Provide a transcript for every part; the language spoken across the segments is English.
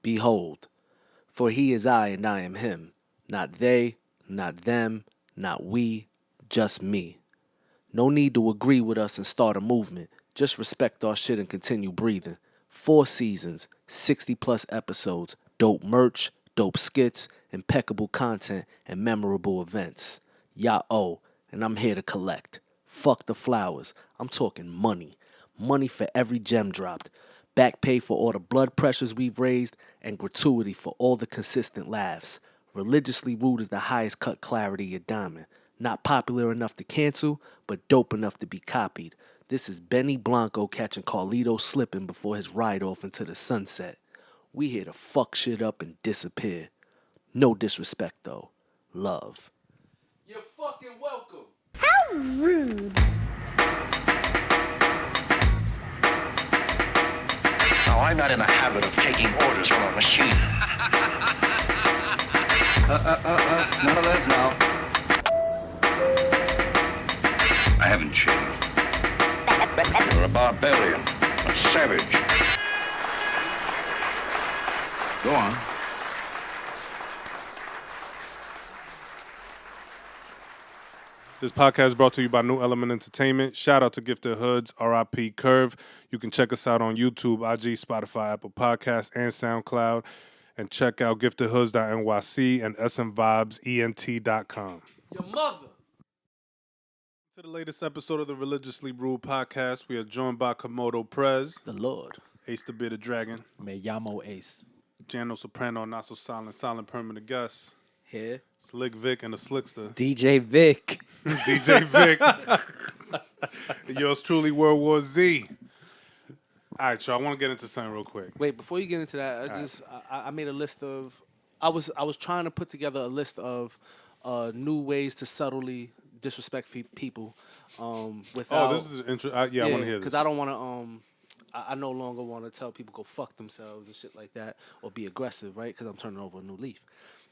Behold, for he is I and I am him. Not they, not them, not we, just me. No need to agree with us and start a movement. Just respect our shit and continue breathing. 4 seasons, 60 plus episodes, dope merch, dope skits, impeccable content, and memorable events. Y'all, and I'm here to collect. Fuck the flowers. I'm talking money. Money for every gem dropped. Back pay for all the blood pressures we've raised, and gratuity for all the consistent laughs. Religiously rude is the highest cut clarity of diamond. Not popular enough to cancel, but dope enough to be copied. This is Benny Blanco catching Carlito slipping before his ride off into the sunset. We here to fuck shit up and disappear. No disrespect though. Love. You're fucking welcome. How rude. Now, I'm not in the habit of taking orders from a machine. None of that now. I haven't changed. You're a barbarian, a savage. Go on. This podcast is brought to you by New Element Entertainment. Shout out to Gifted Hoods, RIP Curve. You can check us out on YouTube, IG, Spotify, Apple Podcasts, and SoundCloud. And check out giftedhoods.nyc and smvibesent.com. Your mother. To the latest episode of the Religiously Ruled podcast, we are joined by Komodo Prez, The Lord. Ace the Bearded Dragon, Me llamo Ace. Jano Soprano, Not So Silent, Silent Permanent Guest, Here. Slick Vic, and the Slickster, DJ Vic. DJ Vic. Yours truly, World War Z. All right, y'all, I want to get into something real quick. Wait, before you get into that, I made a list of. I was trying to put together a list of new ways to subtly disrespect people. Without. Oh, this is interesting. Yeah, I want to hear this. Because I don't want to. I no longer want to tell people go fuck themselves and shit like that or be aggressive, right? Because I'm turning over a new leaf.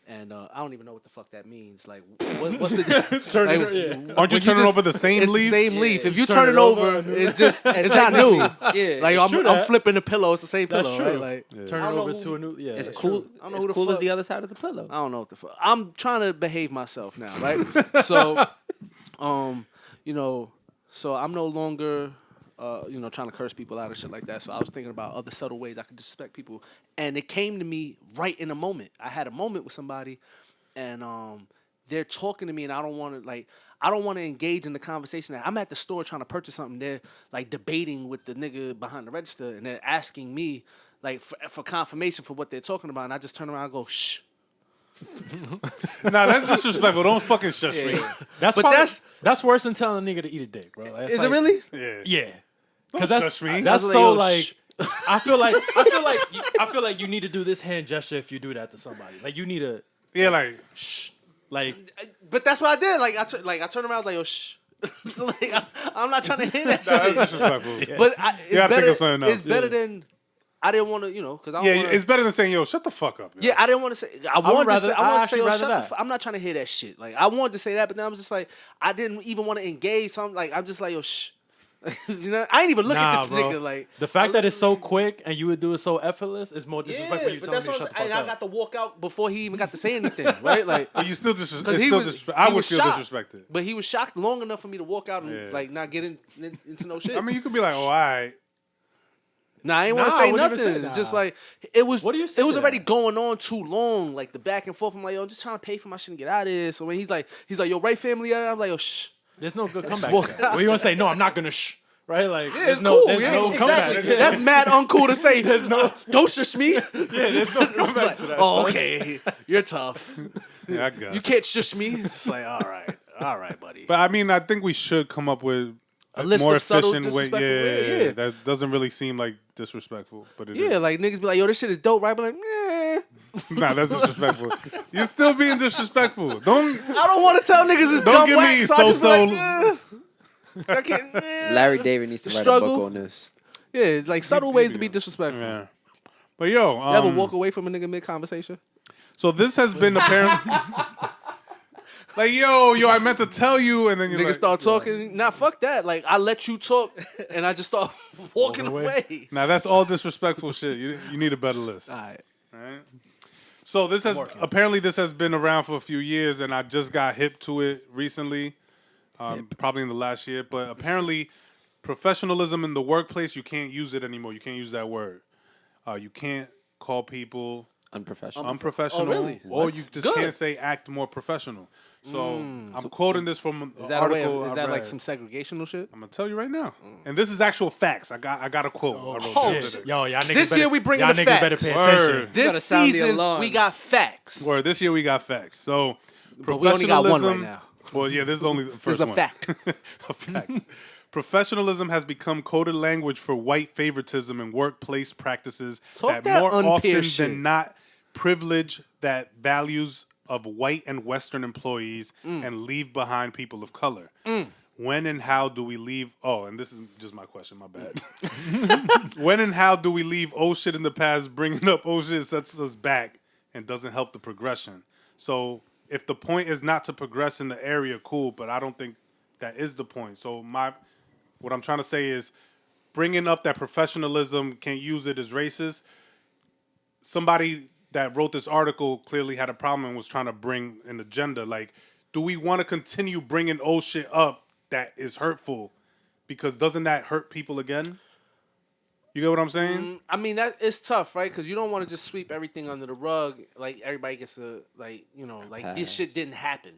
And I don't even know what the fuck that means. Like, what's the Aren't you turning over the same leaf? It's the same leaf. If you turn it over, it's just it's not new. Yeah, like I'm flipping the pillow. It's the same pillow, right? Like turn it over to a new. Yeah, it's cool. I don't know it's cool as the other side of the pillow. I don't know what the fuck. I'm trying to behave myself now, right? So, so I'm no longer. Trying to curse people out and shit like that. So I was thinking about other subtle ways I could disrespect people. And it came to me right in a moment. I had a moment with somebody and they're talking to me and I don't want to engage in the conversation. I'm at the store trying to purchase something. They're like debating with the nigga behind the register and they're asking me like for confirmation for what they're talking about. And I just turn around and go, shh. Nah, that's disrespectful. Don't fucking shush me. That's worse than telling a nigga to eat a dick, bro. Is it really? Yeah. Don't shush me. That's so like. I feel like you need to do this hand gesture if you do that to somebody. Like you need to. Yeah, like shh. Like. But that's what I did. Like I turned around. I was like, yo, shh. So like I'm not trying to hear that shit. That's disrespectful. Yeah. But it's better than. I didn't want to, because I don't wanna, it's better than saying, yo, shut the fuck up. Yo. Yeah, I didn't want to say. I wanted to say, yo, shut that. I'm not trying to hear that shit. Like, I wanted to say that, but then I was just like, I didn't even want to engage. So I'm just like, yo, shh. I ain't even look at this nigga. Like the fact that it's so quick and you would do it so effortless is more disrespectful. You telling me to shut the fuck up. And I got to walk out before he even got to say anything, right? Like, but you still disrespect. I would feel disrespected. But he was shocked long enough for me to walk out and like not get into no shit. I mean, you could be like, oh, all right. Nah, I ain't want to say nothing. It's just like it was. What do you say? It was already going on too long. Like the back and forth. I'm like, yo, I'm just trying to pay for my shit and get out of here. So when he's like, yo, right, family? I'm like, yo, shh. There's no good comeback. What are you gonna say? No, I'm not gonna shh. Right? Like, yeah, it's cool. There's no comeback. That's mad uncool to say. Don't shush me. Yeah, there's no comeback to that. Oh, okay. You're tough. Yeah, I guess. You can't shush me. It's just like, all right, buddy. But I mean, I think we should come up with a list more of subtle efficient way. Yeah, that doesn't really seem like disrespectful, but it is. Like niggas be like, yo, this shit is dope, right? But like, nah, that's disrespectful. You're still being disrespectful. I don't want to tell niggas it's dumb whack, so I just like, I can't, Larry David needs to write a book on this. Yeah, it's like subtle ways to be disrespectful. Yeah. But yo, you ever walk away from a nigga mid-conversation? So this has been apparent. Like, yo, I meant to tell you, and then you niggas start talking. Nah, fuck that. Like, I let you talk, and I just start walking away. Nah, that's all disrespectful shit. You need a better list. All right. Right. So this has apparently this has been around for a few years, and I just got hip to it recently, probably in the last year. But apparently, professionalism in the workplace, you can't use it anymore. You can't use that word. You can't call people Unprofessional. Oh, really? or you just Good. can't say act more professional. So I'm quoting this from an Is that a way article. of, is I that like read. some segregational shit? I'm gonna tell you right now, and this is actual facts. I got a quote. I wrote Oh, down shit. today. Yo, y'all niggas This better, year we bringing y'all the niggas better facts. pay Word. attention. This gotta sound the season alarms. we got facts. Word, this year we got facts. So But we only got one right now. Well, yeah, this is only the This first is a one. fact. A fact. Professionalism has become coded language for white favoritism and workplace practices Talk that that more unpeer often shit. than not privilege that values of white and Western employees and leave behind people of color. When and how do we leave? Oh, and this is just my question. My bad. When and how do we leave old shit in the past? Bringing up old shit sets us back and doesn't help the progression. So if the point is not to progress in the area, cool. But I don't think that is the point. So what I'm trying to say is bringing up that professionalism, can't use it as racist. Somebody that wrote this article clearly had a problem and was trying to bring an agenda. Like, do we want to continue bringing old shit up that is hurtful? Because doesn't that hurt people again? You get what I'm saying? I mean, that it's tough, right? Because you don't want to just sweep everything under the rug. Like everybody gets to, like, you know, like this Pass. shit didn't happen,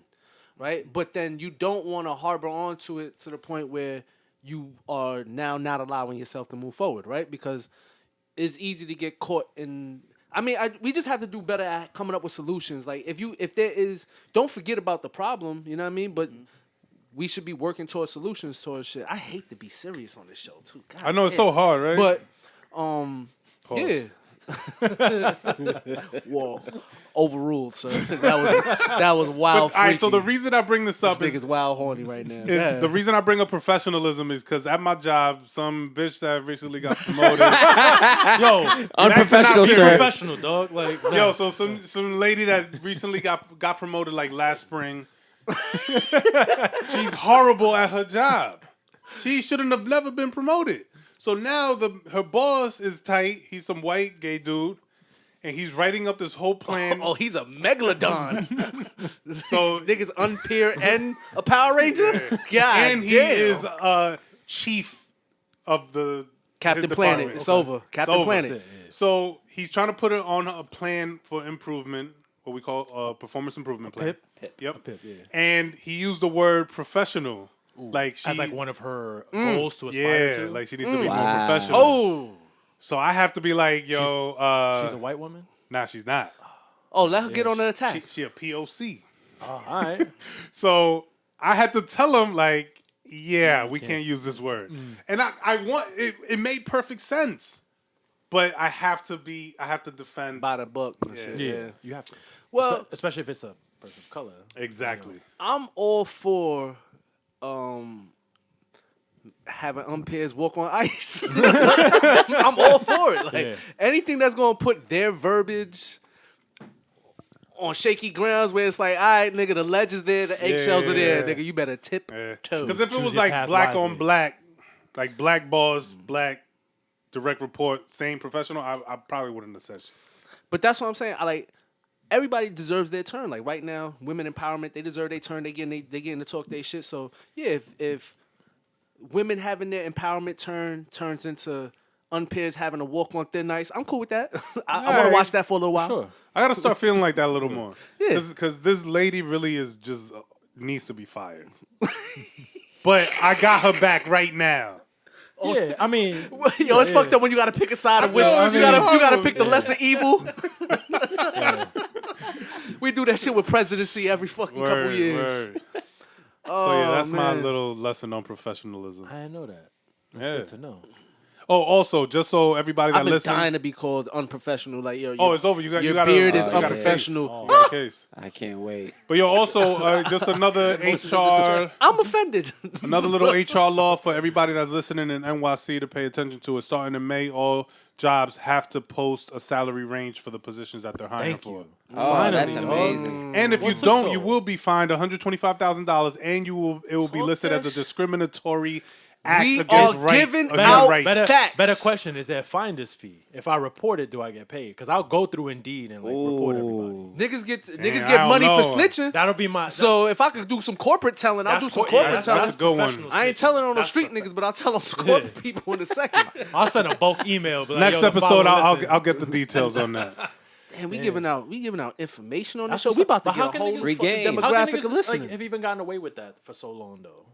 right? But then you don't want to harbor onto it to the point where you are now not allowing yourself to move forward, right? Because it's easy to get caught in. I mean, we just have to do better at coming up with solutions. Like if there is, don't forget about the problem. You know what I mean? But we should be working towards solutions towards shit. I hate to be serious on this show too. God I know it's damn. so hard, right? But Pause. yeah. Whoa, overruled, sir. That was wild. All right, so the freaky. reason I bring this up This is nigga's wild horny right now. is the reason I bring up professionalism is because at my job, some bitch that recently got promoted. Yo, Unprofessional, be sir. professional, dog. Like, Yo, so some lady that recently got promoted like last spring. She's horrible at her job. She shouldn't have never been promoted. So now her boss is tight. He's some white gay dude, and he's writing up this whole plan. Oh, he's a megalodon. So Niggas unpeer and a Power Ranger. God and he damn. is chief of the Captain his Planet. department. It's over. Captain over. Planet. So he's trying to put it on a plan for improvement, what we call a performance improvement plan. Pip? Yep. Pip, yeah. And he used the word professional. Like she, As like one of her goals to aspire yeah, to. like she needs to be more Wow. professional. Oh. So I have to be like, yo, She's a white woman? nah, she's not. Oh, let her get on an attack. She a POC. All right. So I had to tell him like, yeah, we can't use this word. And I want it. It made perfect sense, but I have to defend. By the book and shit. Yeah, Yeah. you have to. Well, Especially if it's a person of color. Exactly. I'm all for having umpires walk on ice. I'm all for it. Like Yeah. anything that's gonna put their verbiage on shaky grounds where it's like, all right, nigga, the ledge is there, the eggshells are there, Yeah. nigga. You better tip toe. Because if it Choose was your like path black wisely. on black, like black boss, black direct report, same professional, I probably wouldn't have said shit. But that's what I'm saying. I like everybody deserves their turn. Like right now, women empowerment, they deserve their turn. They getting to talk their shit. So yeah, if women having their empowerment turns into unpairs having to walk on thin ice, I'm cool with that. I want to Alright. watch that for a little while. Sure. I gotta start feeling like that a little more. Yeah. Because this lady really is just needs to be fired. But I got her back right now. Yeah, I mean, Yo, it's fucked up when you gotta pick a side of know, I which you mean, gotta pick the yeah. lesser evil. We do that shit with presidency every fucking couple years. Word. So yeah, that's my man. little lesson on professionalism. I didn't know that. That's Yeah. good to know. Oh, also, just so everybody that I've been listens. dying to be called unprofessional. Like yo, Oh, it's over. You got your you got beard is you got a unprofessional. You got a case. I can't wait. But yo, also just another HR, I'm offended. another little HR law for everybody that's listening in NYC to pay attention to. It starting in May, all jobs have to post a salary range for the positions that they're hiring Thank for. you. Oh, Finally, that's dog. amazing. And if you What's the don't, soul? you will be fined $125,000, and it will be Talk listed that as a shit. discriminatory act We against are giving against out rights. facts. Better question is there a finder's fee? If I report it, do I get paid? Because I'll go through Indeed and report everybody. Niggas get I get don't money know. for snitching. That'll be my. So if I could do some corporate telling, I'll do some corporate telling. that's a good one. professional I ain't snitching. telling on no That's street niggas, but I'll tell on some corporate people in a second. I'll send a bulk email. Be like, Next yo, episode, I'll I'll get the details on that. Damn, we giving out information on the That's show. what's We up. about to But how get a can whole niggas- Free fucking game. How can demographic niggas, of listening. Like, have even gotten away with that for so long though?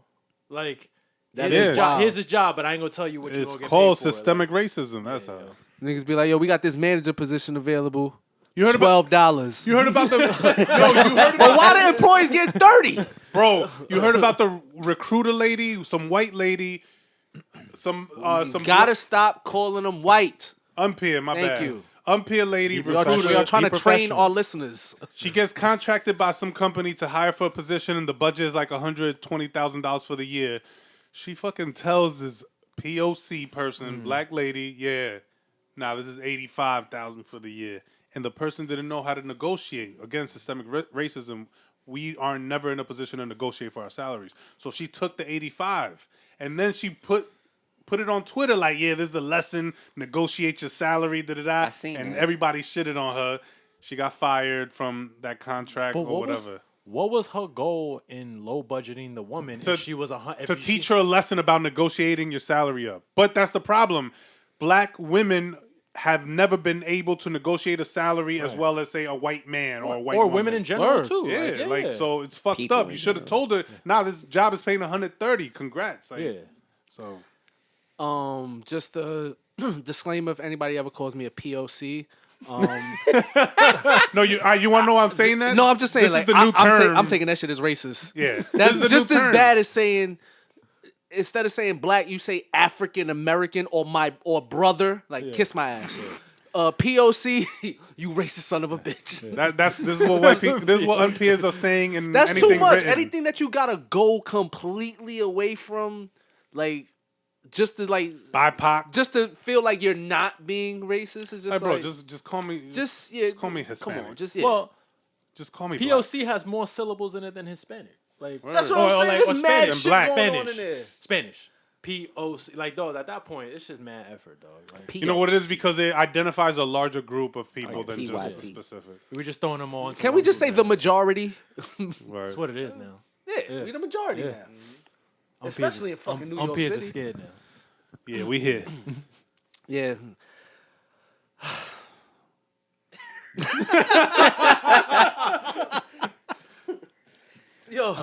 Like, That here's is his job. wild. Here's his job, but I ain't gonna tell you what you're It's gonna get called paid for. systemic racism. That's how. Niggas be like, yo, we got this manager position available. You heard about $12. you heard about the yo, you heard But why the employees get 30? bro, you heard about the recruiter lady, some white lady, some Gotta stop calling them white. umpire, my Thank bad. you. Umpire lady, We are recruiter. trying to be train professional. our listeners. She gets contracted by some company to hire for a position, and the budget is like $120,000 for the year. She fucking tells this POC person, black lady, this is $85,000 for the year, and the person didn't know how to negotiate. Again, systemic racism. We are never in a position to negotiate for our salaries. So she took the 85, and then she put it on Twitter like, this is a lesson. Negotiate your salary, da-da-da. I seen and that. everybody shitted on her. She got fired from that contract But or whatever. what was her goal in low budgeting the woman? To- if she was To teach her a lesson about negotiating your salary up. But that's the problem. Black women have never been able to negotiate a salary as well as, say, a white man or a white or woman. women in general Word. too. Yeah, so it's fucked People up. You in should have told her, this job is paying 130. Congrats. Like, yeah. So Just a disclaimer: if anybody ever calls me a POC, no, you want to know why I'm saying that? no, I'm just saying This like is the new term. I'm taking that shit as racist. Yeah, That's this is the just new as term. bad as saying instead of saying black, you say African American or brother. Like kiss my ass. POC, you racist son of a bitch. This is what white people. This is what unpeers are saying. And That's anything too much. written. Anything that you gotta go completely away from, like, just to BIPOC. just to feel like you're not being racist is just Hey, bro, like just call me. just yeah. call me Hispanic. Come on, just yeah. Well, Just call me black. POC has more syllables in it than Hispanic. Like That's what I'm saying. or There's mad Spanish. shit black. going Spanish. on in there. Spanish. POC. Like, dog, at that point, it's just mad effort, dog. Like, You know what it is? Because it identifies a larger group of people than just PYT. a specific. we're just throwing them all into Can we one just say group the now. majority? Right. That's what it is now. Yeah, we the majority Yeah. now. Especially in fucking New York Umpirs City. are scared now. Yeah, we here. Yeah. Yo,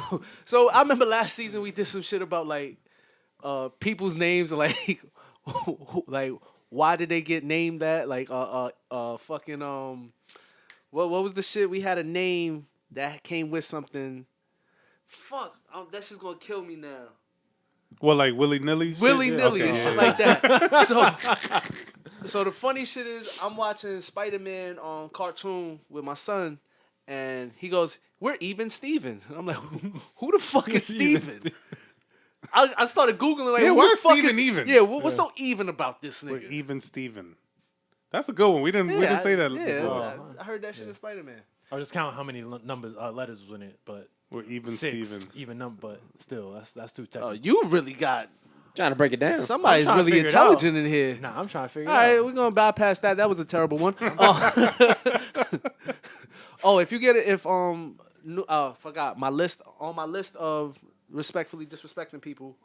so I remember last season we did some shit about like people's names and like like why did they get named that? Like fucking what was the shit? We had a name that came with something. Fuck, that shit's gonna kill me now. Well, like willy nilly. Willy nilly Okay, and yeah. shit like that. So the funny shit is, I'm watching Spider-Man on cartoon with my son, and he goes, "We're even Steven." I'm like, "Who the fuck is Steven?" I started googling like, Yeah, who why the is fuck Steven even? Yeah, what's so even about this We're nigga? even Steven. That's a good one. We didn't say that Yeah, before. I heard that shit in Spider-Man. I'll just count how many numbers, letters was in it, but We're even 6. Steven. Even number, but still, that's too technical. Oh, you really got Trying to break it down. somebody's I'm trying to really figure it out. intelligent in here. Nah, I'm trying to figure All it right, out. we're gonna bypass that. That was a terrible one. Oh, if you get it, if forgot my list on my list of respectfully disrespecting people.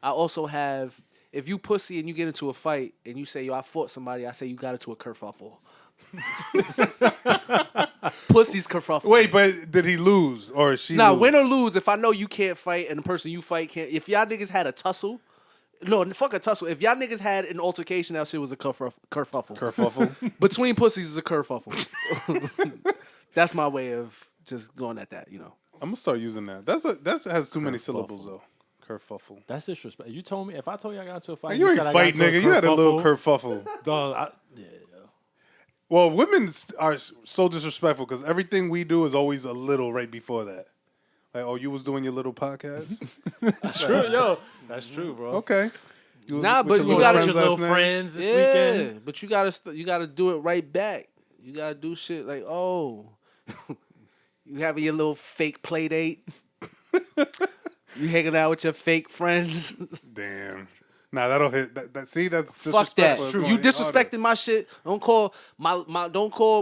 I also have if you pussy and you get into a fight and you say yo I fought somebody, I say you got into a kerfuffle. Pussy's kerfuffle. Wait, but did he lose or she? Now, lose? win or lose, if I know you can't fight and the person you fight can't, if y'all niggas had a tussle, no, fuck a tussle. If y'all niggas had an altercation, that shit was a kerfuffle. Kerfuffle. Between pussies is a kerfuffle. That's my way of just going at that, you know. I'm gonna start using that. That has too many syllables though. Kerfuffle. That's disrespect. You told me if I told you I got into a fight, Hey, you ain't said I got fight, into a nigga. You had a little kerfuffle, kerfuffle. dog. Yeah. Well, women are so disrespectful because everything we do is always a little right before that. Like, oh, you was doing your little podcast? True, yo. That's true, bro. Okay. You was Nah, with but your you little gotta- With your friends little last night? friends this Yeah, weekend. but you gotta do it right back. You gotta do shit like, oh, you having your little fake play date. You hanging out with your fake friends. Damn. Nah, that'll hit. See, that's Fuck that. disrespectful. You disrespecting my shit. Don't call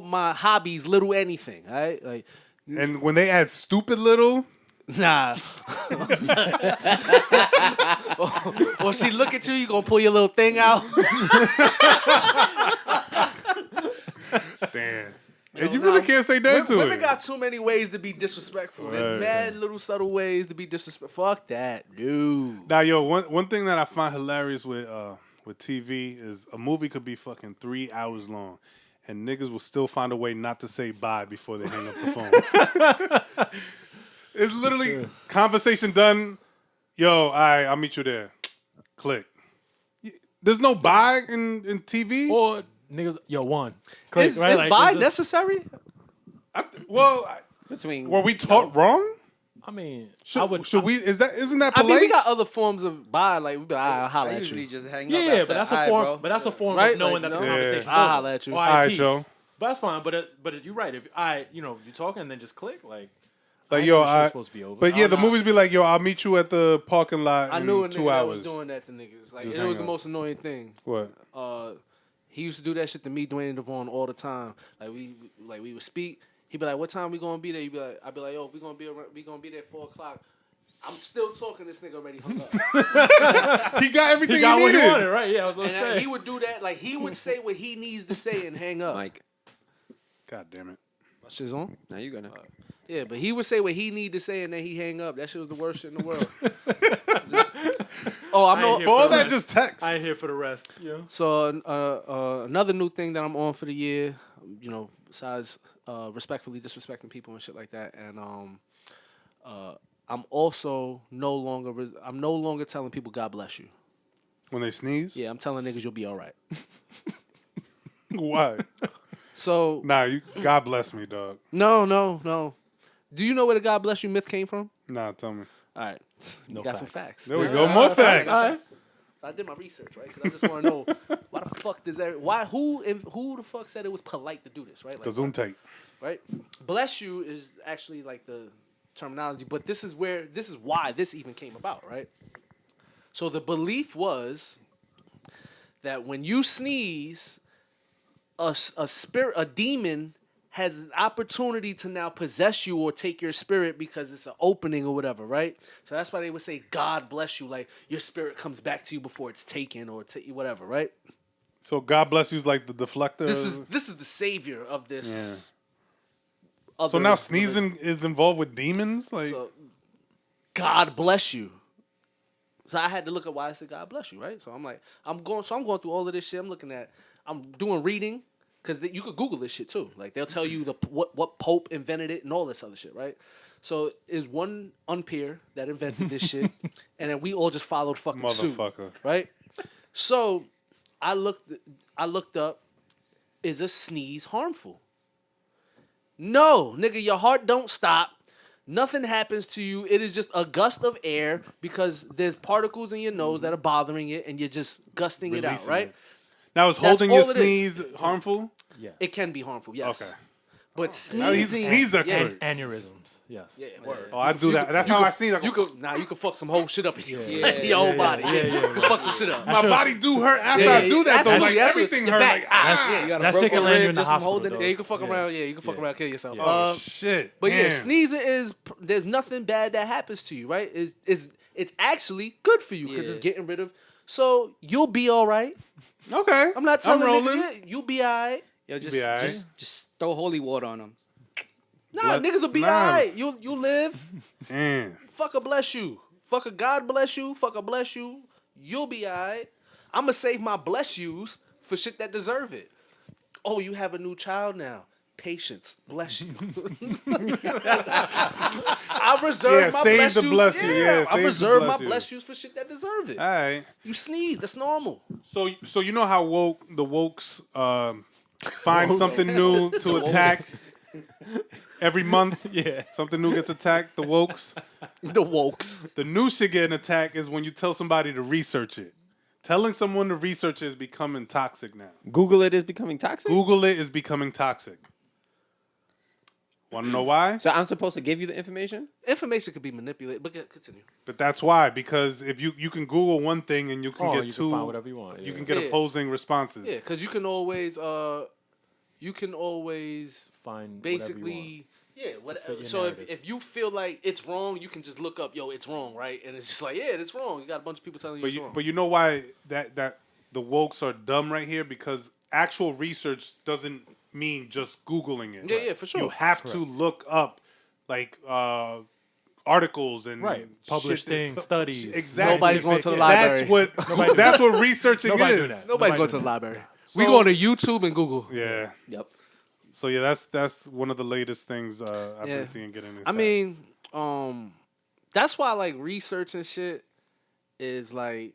my hobbies little anything. All right, like And when they add stupid little, nah. or she look at you, you gonna pull your little thing out. damn. And you really can't say that to Women it. got too many ways to be disrespectful. Right. There's mad little subtle ways to be disrespectful. Fuck that, dude. Now, yo, one thing that I find hilarious with TV is a movie could be fucking 3 hours long, and niggas will still find a way not to say bye before they hang up the phone. It's literally conversation done. Yo, all right, I'll meet you there. Click. There's no bye in TV. Or niggas, one. Click, Is right? Like, buy it's just- necessary? Between Were we taught wrong? I mean, Should we? Isn't that I polite? mean, we got other forms of buy. Like we be like, I'll holler I at usually you. just hang up. yeah, after, but that's a "Aight, form. bro." But that's a form Right? of knowing Like, that the no. conversation's I'll over. holler at you. Or, All right, peace. Joe. But that's fine. But you're right. If you're talking and then just click, like yo, this shit's supposed to be over. But yeah, the movies be like, yo, I'll meet you at the parking lot I in knew a 2 nigga that hours. was doing that to niggas. Like Just it was hang the up. most annoying thing. What? He used to do that shit to me, Dwayne and Devon, all the time. Like we would speak. He'd be like, "What time we gonna be there?" I'd be like, "Yo, we gonna be there at 4:00." I'm still talking. This nigga already hung up. He got everything he got what he needed. wanted, right? Yeah, I was gonna And say. he would do that. Like he would say what he needs to say and hang up. Mike, God damn it. My shit's on. now you gonna. Yeah, but he would say what he need to say and then he hang up. That shit was the worst shit in the world. I ain't here For all for the that, rest. just text. I ain't here for the rest. You know? So another new thing that I'm on for the year, besides respectfully disrespecting people and shit like that, and I'm also no longer telling people God bless you. When they sneeze? Yeah, I'm telling niggas you'll be all right. Why? So Nah, God bless me, dog. no. Do you know where the God bless you myth came from? Nah, tell me. All right, No got some facts. facts. There we go. More facts. So I did my research, right? Because I just want to know why the fuck who the fuck said it was polite to do this, right? The Zoom tape. Right? Bless you is actually like the terminology, but this is why this even came about, right? So the belief was that when you sneeze, a demon has an opportunity to now possess you or take your spirit because it's an opening or whatever, right? So that's why they would say, God bless you, like your spirit comes back to you before it's taken or whatever, right? So God bless you's like the deflector. This is the savior of this. So now sneezing is involved with demons? Like So, God bless you. So I had to look at why I said God bless you, right? So I'm going through all of this shit. I'm doing reading because you could Google this shit too. Like they'll tell you what Pope invented it and all this other shit, right? So is one unpeer that invented this shit, and then we all just followed fucking suit, motherfucker. right? So I looked up, is a sneeze harmful? No, nigga, your heart don't stop. Nothing happens to you. It is just a gust of air because there's particles in your nose that are bothering it, and you're just gusting it out, Releasing right? it. Now is That's holding your all it is. sneeze harmful? Yeah. It can be harmful, yes. Okay. But Now he's sneezing, sneeze expert. Aneurysms. Yes. yeah, word. Oh, I do that. That's how I sneeze. You could fuck some whole shit up in Yeah, your whole body. yeah, You can fuck some shit up. my body do hurt after Yeah, I do that though. absolutely, Like absolutely. everything The hurt. back, Like, ah, You got a That shit broken can land you rib in the just from hospital. holding it. Yeah, you can fuck around. Yeah, you can fuck around, kill yourself. oh shit. But yeah, Damn. sneezing there's nothing bad that happens to you, right? It's actually good for you because Yeah. it's getting rid of. So you'll be all right. Okay. I'm not telling rolling. you, you'll be all right. Yo, Be alright. just throw holy water on them. Nah, niggas will be all right. You'll live. Damn. Fuck a bless you. Fuck a God bless you. Fuck a bless you. You'll be all right. I'm going to save my bless yous for shit that deserve it. Oh, you have a new child now. Patience. Bless you. I reserve Yeah, my save bless the yous. bless you. Yeah, I save the reserve bless my you. bless yous for shit that deserve it. All right. You sneeze. That's normal. So you know how the wokes find something new to attack every month? Yeah. Something new gets attacked. The wokes. The wokes. The new shit getting attacked is when you tell somebody to research it. Telling someone to research it is becoming toxic now. Google it is becoming toxic. Google it is becoming toxic. Want to know why? So I'm supposed to give you the information? Information could be manipulated, but continue. But that's why, because if you can Google one thing and you can get you two, can find whatever you want. you Yeah. can get opposing responses. Yeah, because you can always Find basically. Yeah, whatever. your So narrative. if you feel like it's wrong, you can just look up, yo, it's wrong, right? And it's just like, yeah, it's wrong. You got a bunch of people telling you it's wrong. But you know why that the wokes are dumb right here? Because actual research doesn't mean just Googling it. Yeah, for sure. You have to look up like articles and Published shit things, studies. Exactly. Nobody's going to the library. That's what researching Nobody do is. that. Nobody's Nobody going do to the that. library. We go to YouTube and Google. Yeah. Yep. So yeah, that's one of the latest things I've been seeing getting into. I mean, that's why like research and shit is like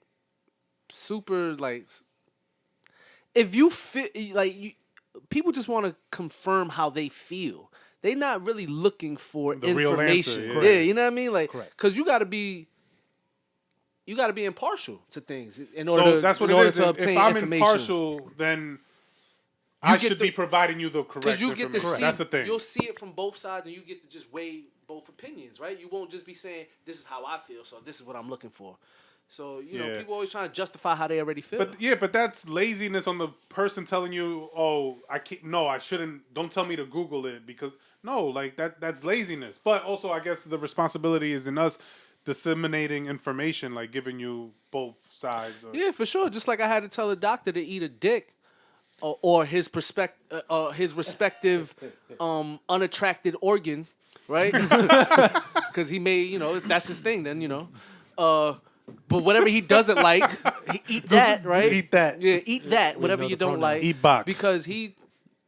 super like. If you feel like people just want to confirm how they feel. They're not really looking for The real information. answer, Yeah, yeah. you know what I mean? Like, Correct. because you got to be impartial to things in so order. that's what in it order is. to If obtain I'm information. impartial, then I get should the- be providing you the correct Because you get to information. see, That's the thing. you'll see it from both sides, and you get to just weigh both opinions, right? You won't just be saying, "This is how I feel," so this is what I'm looking for. So you know, Yeah. people always trying to justify how they already feel. But that's laziness on the person telling you, "Oh, I can't. No, I shouldn't. Don't tell me to Google it because no, like that's laziness." But also, I guess the responsibility is in us disseminating information, like giving you both sides. Yeah, for sure. Just like I had to tell a doctor to eat a dick, or his respective unattracted organ, right? Because he may, if that's his thing, then But whatever he doesn't like, he eat that, right? Eat that. Yeah, eat that. Whatever know you the don't pronoun. like. Eat box. Because he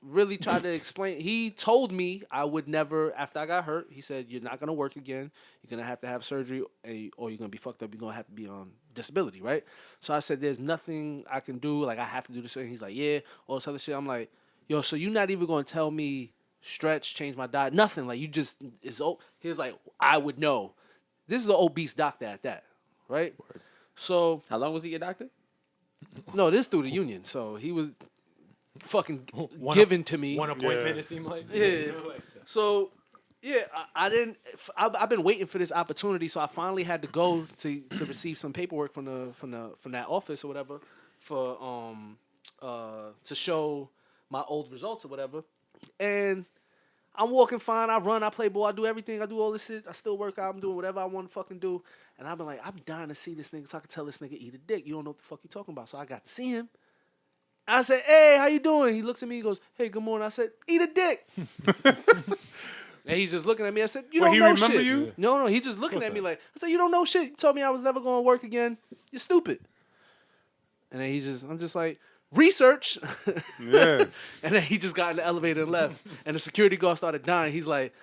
really tried to explain. He told me I would never, after I got hurt, he said, "You're not going to work again. You're going to have surgery, or you're going to be fucked up. You're going to have to be on disability," right? So I said, "There's nothing I can do. Like, I have to do this." And he's like, "Yeah," all this other shit. I'm like, "Yo, so you're not even going to tell me stretch, change my diet, nothing. Like, you just, he was like, I would know." This is an obese doctor at that, right? So, How long was he your doctor? no, this through the union. So he was fucking One given to me. One appointment, Yeah. it seemed like. Yeah. So, yeah, I didn't. I've been waiting for this opportunity, so I finally had to go to receive some paperwork from that office or whatever for to show my old results or whatever. And I'm walking fine. I run. I play ball. I do everything. I do all this shit. I still work out. I'm doing whatever I want to fucking do. And I've been like, I'm dying to see this nigga so I can tell this nigga eat a dick. You don't know what the fuck you talking about. So I got to see him. I said, "Hey, how you doing?" He looks at me. He goes, "Hey, good morning." I said, "Eat a dick." And he's just looking at me. I said, "You Wait, don't he know remember shit." you? No, he's just looking at me like, I said, "You don't know shit. You told me I was never going to work again. You're stupid." And then I'm just like, "Research." Yeah. And then he just got in the elevator and left. And the security guard started dying. He's like,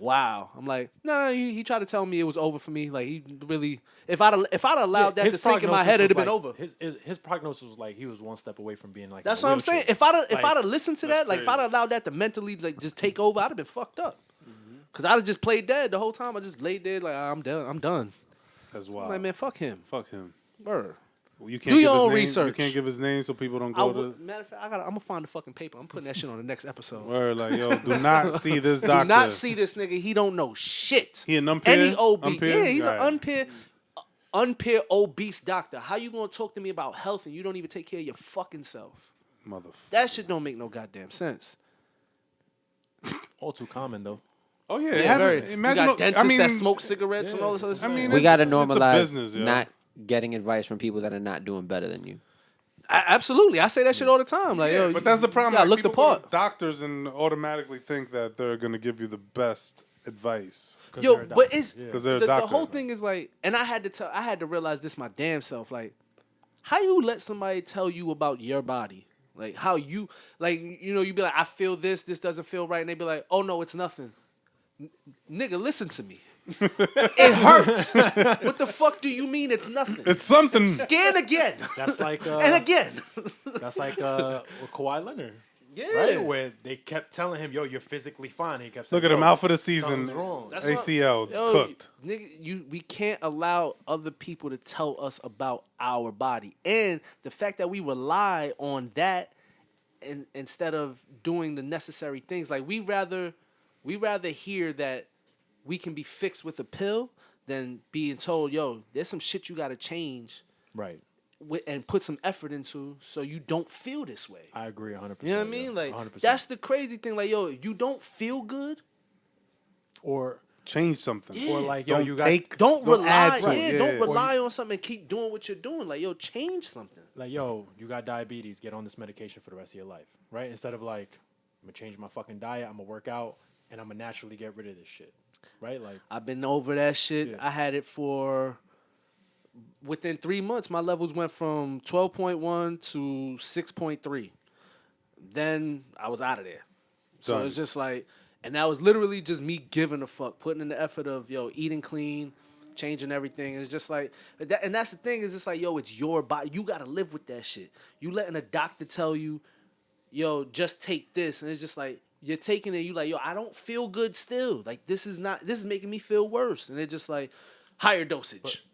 "Wow." I'm like, no, he tried to tell me it was over for me. Like, he really, if I'd allowed that to sink in my head, it'd have been over. His prognosis was like he was one step away from being like. That's in a what I'm saying. wheelchair. If I'd have listened to that, like if I'd have allowed that to mentally like just take over, I'd have been fucked up. Cause I'd have just played dead the whole time. I just laid there like I'm done. That's I'm wild. like, man, fuck him. Fuck him. Word. Well, you Do can't your give his own name. research. You can't give his name so people don't go to. Matter of fact, I'm gonna find the fucking paper. I'm putting that shit on the next episode. Word, like, yo, do not see this doctor. Do not see this nigga. He don't know shit. He an unpaid? Any obese. Unpaid? Yeah, he's Alright. an unpaired obese doctor. How you gonna talk to me about health and you don't even take care of your fucking self? Motherfucker. That shit don't make no goddamn sense. All too common though. Oh yeah, Yeah, very. imagine. You got dentists I mean, that smoke cigarettes and all this other shit. I mean, We got to it's a normalize business, yo. not getting advice from people that are not doing better than you. Absolutely. I say that shit all the time. Like, yo, But that's the problem. You gotta like, look the people go to part. doctors and automatically think that they're gonna give you the best advice. Yo, but it's Because they're a the doctor. whole thing is like, and I had to realize this my damn self. Like, how you let somebody tell you about your body? Like, how you, like, you be like, I feel this doesn't feel right, and they be like, oh no, it's nothing. Nigga, listen to me. It hurts. What the fuck do you mean it's nothing? It's something. Scan again. That's like and again. That's like with Kawhi Leonard. Yeah. Right? Where they kept telling him, "Yo, you're physically fine." He kept saying, Look at him "Yo, out for the season. something's wrong." That's what- ACL Yo, cooked. Nigga, we can't allow other people to tell us about our body. And the fact that we rely on that instead of doing the necessary things. Like we rather hear that we can be fixed with a pill than being told, yo, there's some shit you got to change Right. and put some effort into so you don't feel this way. I agree 100%. You know what I mean? Like 100%. that's the crazy thing. Like, yo, you don't feel good. Or Change something. Yeah. or like, yo, Don't you got take. Don't rely. add to Yeah, it. don't rely on something and keep doing what you're doing. Like, yo, change something. like, yo, you got diabetes, get on this medication for the rest of your life, right? Instead of like, I'm gonna change my fucking diet, I'm gonna work out, and I'm gonna naturally get rid of this shit, right? Like, I've been over that shit. Yeah. I had it for within 3 months. My levels went from 12.1 to 6.3. Then I was out of there. So Done. it's just like, and that was literally just me giving a fuck, putting in the effort of yo eating clean, changing everything. It's just like, and that's the thing. Is just like, yo, it's your body. You gotta live with that shit. You letting a doctor tell you, yo, just take this, and it's just like you're taking it. You like, yo, I don't feel good still. Like this is making me feel worse, and it's just like higher dosage.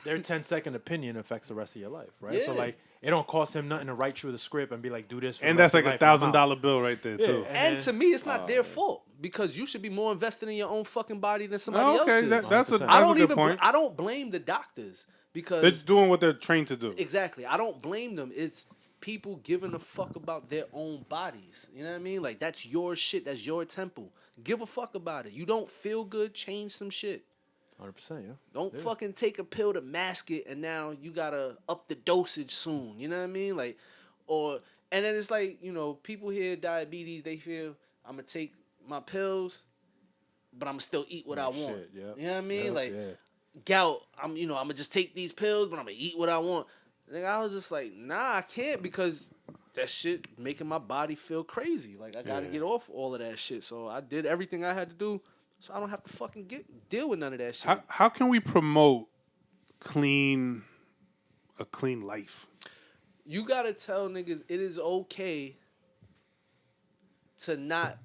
their 10-second opinion affects the rest of your life, right? So Yeah. like, it don't cost him nothing to write you the script and be like, do this. For And the that's rest like of your life, and I'm out. $1,000 bill right there Yeah, too. And then- to me, it's not their fault because you should be more invested in your own fucking body than somebody Okay, else's. that's a 100%. I don't good even. point. I don't blame the doctors because They're just doing what they're trained to do. exactly. I don't blame them. It's people giving a fuck about their own bodies. You know what I mean? Like that's your shit. That's your temple. Give a fuck about it. You don't feel good? Change some shit. 100%, yeah. Don't fucking take a pill to mask it and now you gotta up the dosage soon. You know what I mean? Like, and then it's like, you know, people hear diabetes, they feel I'm gonna take my pills, but I'm gonna still eat what I want. Shit, yeah. You know what I mean? Yeah, Like yeah. gout, I'm gonna just take these pills, but I'm gonna eat what I want. And I was just like, nah, I can't because that shit making my body feel crazy. Like I gotta get off all of that shit. So I did everything I had to do. So I don't have to fucking deal with none of that shit. How can we promote a clean life? You gotta tell niggas it is okay to not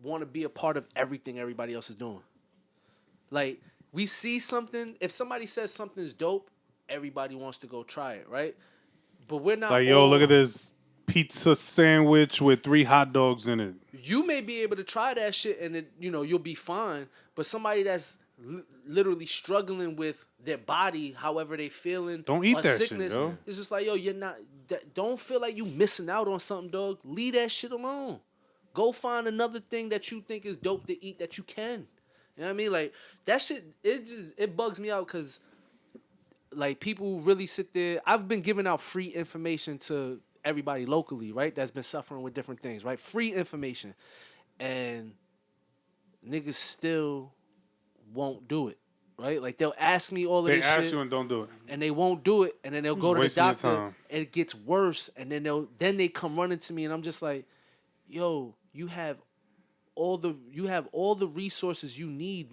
want to be a part of everything everybody else is doing. Like, we see something, if somebody says something's dope, everybody wants to go try it, right? But we're not Like, yo, all- look at this pizza sandwich with 3 hot dogs in it. You may be able to try that shit and it, you know, you'll be fine. But somebody that's literally struggling with their body, however they feeling, Don't eat or that shit, sickness, yo. it's just like, yo, you're not. Don't feel like you missing out on something, dog. Leave that shit alone. Go find another thing that you think is dope to eat that you can. You know what I mean? Like that shit. It bugs me out because like people really sit there. I've been giving out free information to everybody locally, right? That's been suffering with different things, right? Free information. And niggas still won't do it, right? Like they'll ask me all of They this ask shit you and don't do it. and they won't do it, and then they'll go to the wasting your doctor time. and it gets worse, and then they come running to me and I'm just like, yo, you have all the resources you need,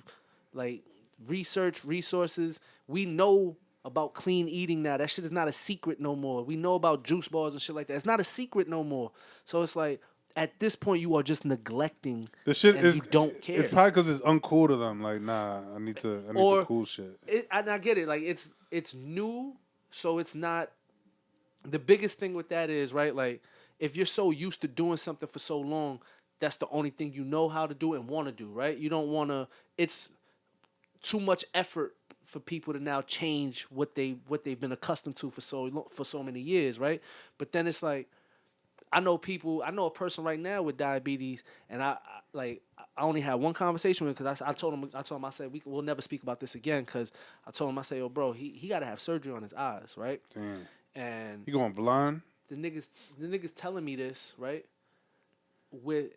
like resources. We know about clean eating now. That shit is not a secret no more. We know about juice bars and shit like that. It's not a secret no more. So it's like at this point you are just neglecting. The shit and is you don't care. It's probably because it's uncool to them. Like, nah, I need the cool shit. And I get it. Like it's new, so it's not. The biggest thing with that is right. Like if you're so used to doing something for so long, that's the only thing you know how to do and want to do. Right? You don't want to. It's too much effort for people to now change what they've been accustomed to for so many years. Right? But then it's like. I know a person right now with diabetes, and I only had one conversation with him because I told him I said we'll never speak about this again because I told him I said, yo, bro, he got to have surgery on his eyes, right? Damn. And You going blind? the niggas telling me this, right?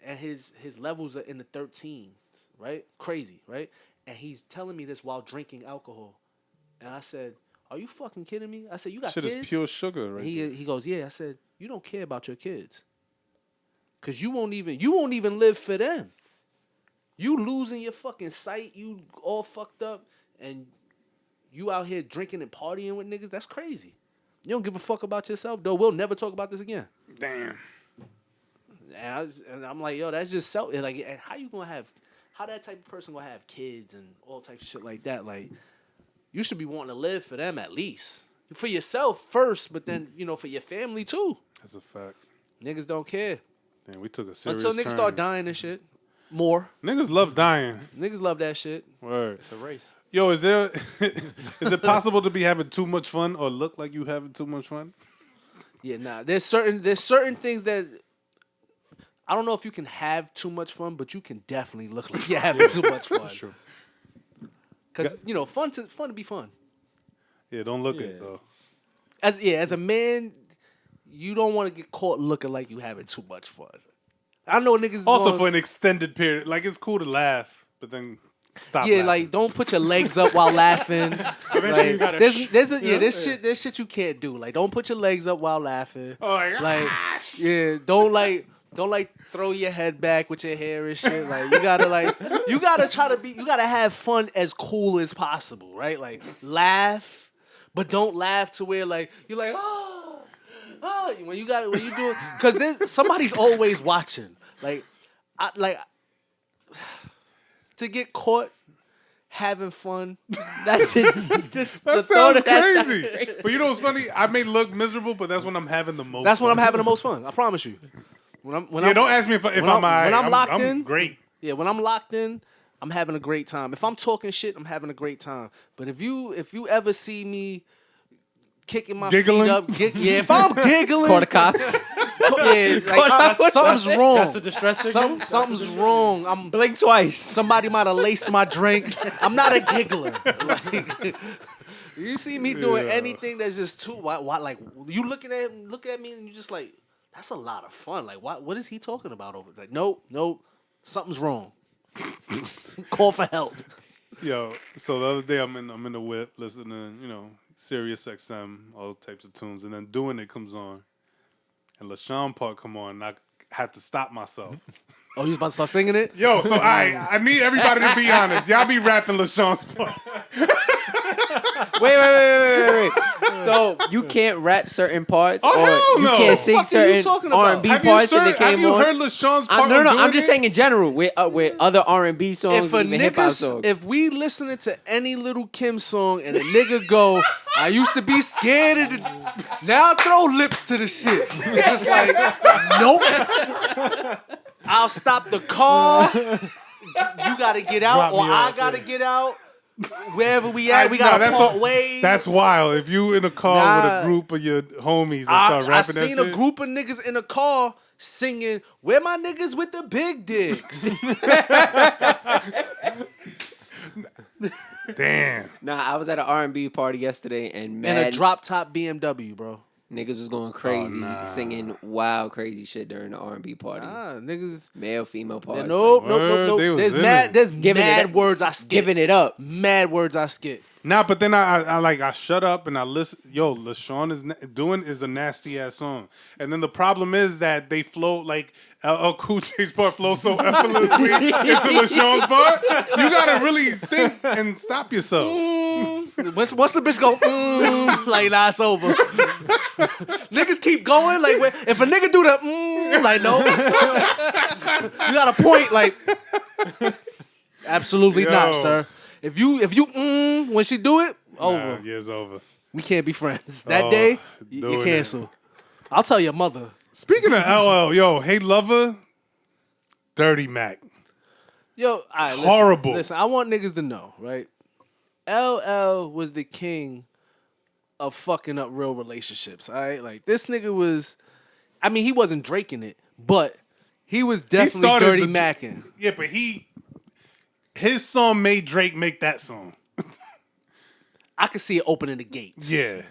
And his levels are in the 13s, right? Crazy, right? And he's telling me this while drinking alcohol, and I said, are you fucking kidding me? I said, you got Shit kids? is pure sugar, right? there. He goes, yeah. I said, you don't care about your kids, cause you won't even live for them. You losing your fucking sight, you all fucked up, and you out here drinking and partying with niggas. That's crazy. You don't give a fuck about yourself, though. We'll never talk about this again. Damn. And I'm like, yo, that's just self. Like, and how that type of person gonna have kids and all types of shit like that? Like, you should be wanting to live for them at least. For yourself first, but then, for your family too. That's a fact. Niggas don't care Damn, we took a serious until niggas turn. start dying and shit. More Niggas love dying. niggas love that shit. Word. It's a race. Yo, is there? Is it possible to be having too much fun or look like you having too much fun? Yeah, nah. There's certain things that I don't know if you can have too much fun, but you can definitely look like you're having too much fun. True. Because fun to be fun. Yeah, don't look Yeah. it though. As a man, you don't want to get caught looking like you having too much fun. I know niggas. is Also, gonna- for an extended period, like it's cool to laugh, but then stop. yeah, laughing. like don't put your legs up while laughing. Eventually, you gotta. There's shit you can't do. Like don't put your legs up while laughing. Oh my Like gosh. yeah, don't throw your head back with your hair and shit. Like you gotta try to you gotta have fun as cool as possible, right? Like laugh, but don't laugh to where like you're like when you do it because somebody's always watching. To get caught having fun. That's it. Just That the thought sounds of that crazy. But you know what's funny? I may look miserable, but that's when I'm having the most. That's when fun. I'm having the most fun. I promise you. Don't ask me if I'm when I'm locked I'm in. great. Yeah, when I'm locked in, I'm having a great time. If I'm talking shit, I'm having a great time. But if you ever see me kicking my Giggling? feet up, if I'm giggling, Call the cops. something's wrong. That's a distress signal. Something's wrong. I'm Blink twice. somebody might have laced my drink. I'm not a giggler. Like, you see me doing anything that's just too why like you look at me and you just like that's a lot of fun. Like what is he talking about over? Like nope, something's wrong. Call for help. Yo, so the other day I'm in the whip listening to, Sirius XM, all types of tunes, and then Doing It comes on. And LaShawn Park come on, and I had to stop myself. Oh, you was about to start singing it? Yo, so I need everybody to be honest. Y'all be rapping LaShawn's part. Wait. So you can't rap certain parts, Oh, or hell you no. can't sing What the fuck are you certain talking about? R&B parts that they Have came you on. heard LaShawn's part? No, on I'm Doing just It? saying in general with other R&B songs If a and even hip hop songs. if we listening to any Little Kim song and a nigga go, I used to be scared of the now I throw lips to the shit. It's just like, nope. I'll stop the car. You gotta get out, Drop or me I off, gotta yeah. get out. Wherever we at, we gotta part ways. That's wild. If you in a car with Nah. a group of your homies and start I rapping that seen shit. a group of niggas in a car singing, "Where my niggas with the big dicks?" Damn. Nah, I was at an R&B party yesterday and and mad a drop top BMW, bro. niggas was going crazy, nah. singing wild crazy shit during the R&B party. Niggas. Male, female party. Nope. Word, they was There's in mad. it. There's Giving it mad up. words I skip. Giving it up. Mad words I skip. Nah, but then I shut up and I listen. Yo, LaShawn is a nasty ass song, and then the problem is that they flow like LL Cool J's part flows so effortlessly into LaShawn's part. You gotta really think and stop yourself. Once the bitch go, like nah, it's over. Niggas keep going. Like if a nigga do the, like no, you got a point. Like absolutely Yo. not, sir. If you when she do it, over. Nah, yeah, it's over. We can't be friends. That Oh, day, you doing it. cancel. I'll tell your mother. Speaking of LL, yo, Hey Lover, Dirty Mac. Yo, all right, listen, Horrible. Listen, I want niggas to know, right? LL was the king of fucking up real relationships, all right? Like, this nigga was, I mean, he wasn't Draking it, but he was definitely started dirty the- macking. Yeah, but his song made Drake make that song. I could see it opening the gates. Yeah.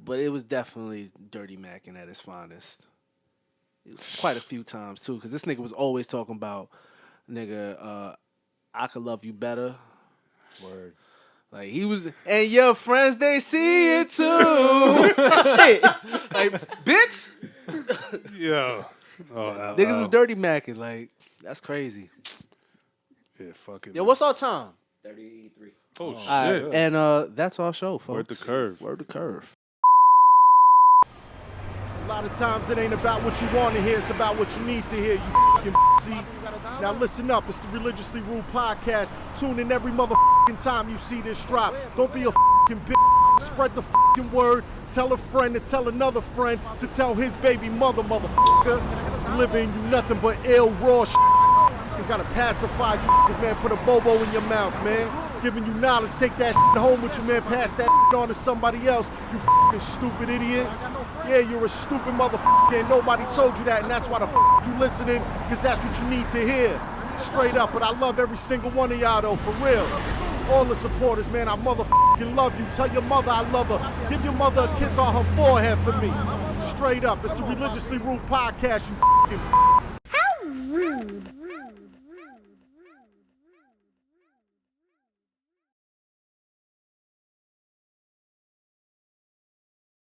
But it was definitely dirty macking at is finest. It was quite a few times, too, because this nigga was always talking about, nigga, I could love you better. Word. Like he was, and your friends they see it too. Shit, like bitch, Yeah. Oh, niggas is dirty macking. Like that's crazy. Yeah, fuck it. Yo, man. what's our time? 33. Oh, All shit. right, and that's our show, folks. Word to curve. Word to curve. A lot of times it ain't about what you want to hear, it's about what you need to hear, you fucking see. Now listen up, it's the Religiously Ruled Podcast. Tune in every motherfucking time you see this drop. Don't be a fucking bitch. Spread the fucking word. Tell a friend to tell another friend to tell his baby mother, motherfucker. Living you nothing but ill, raw shit. He's gotta pacify you niggas, man. Put a bobo in your mouth, man. Giving you knowledge. Take that shit home with you, man. Pass that shit on to somebody else. You fucking stupid idiot. Yeah, you're a stupid motherfucker and nobody told you that, and that's why the fuck you listening, because that's what you need to hear. Straight up, but I love every single one of y'all though, for real. All the supporters, man, I motherfucking love you. Tell your mother I love her. Give your mother a kiss on her forehead for me. Straight up, it's the Religiously Rude Podcast, you fucking. How rude.